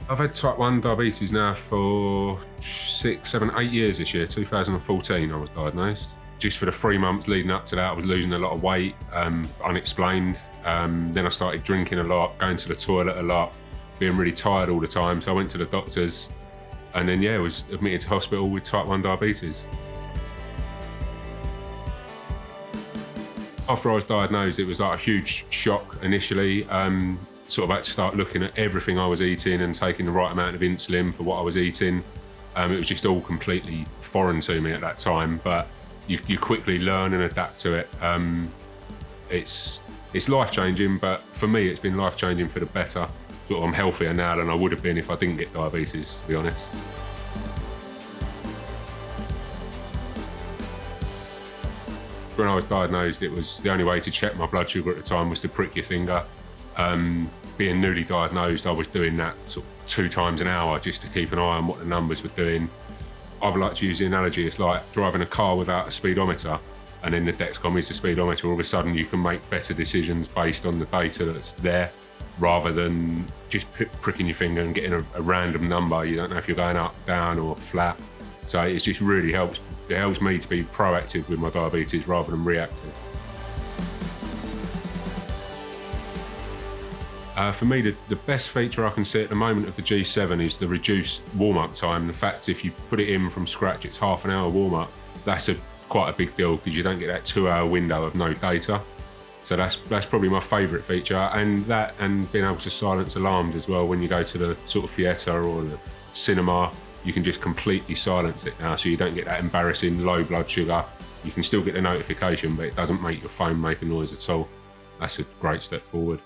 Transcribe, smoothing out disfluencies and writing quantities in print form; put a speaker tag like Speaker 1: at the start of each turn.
Speaker 1: I've had type 1 diabetes now for 6, 7, 8 years this year. 2014 I was diagnosed. Just for the 3 months leading up to that, I was losing a lot of weight, unexplained. Then I started drinking a lot, going to the toilet a lot, being really tired all the time. So I went to the doctors and then, yeah, was admitted to hospital with type 1 diabetes. After I was diagnosed, it was like a huge shock initially. Sort of had to start looking at everything I was eating and taking the right amount of insulin for what I was eating. It was just all completely foreign to me at that time, but you quickly learn and adapt to it. It's life-changing, but for me, it's been life-changing for the better. Sort of I'm healthier now than I would have been if I didn't get diabetes, to be honest. When I was diagnosed, it was the only way to check my blood sugar at the time was to prick your finger. Being newly diagnosed, I was doing that sort of 2 times an hour just to keep an eye on what the numbers were doing. I would like to use the analogy, it's like driving a car without a speedometer, and then the Dexcom is the speedometer. All of a sudden you can make better decisions based on the data that's there, rather than just pricking your finger and getting a random number. You don't know if you're going up, down or flat. So it just really helps. It helps me to be proactive with my diabetes rather than reactive. For me, the best feature I can see at the moment of the G7 is the reduced warm-up time. The fact if you put it in from scratch, it's half an hour warm-up. That's quite a big deal because you don't get that 2-hour window of no data. So that's probably my favourite feature, and being able to silence alarms as well. When you go to the sort of theatre or the cinema, you can just completely silence it now, so you don't get that embarrassing low blood sugar. You can still get the notification, but it doesn't make your phone make a noise at all. That's a great step forward.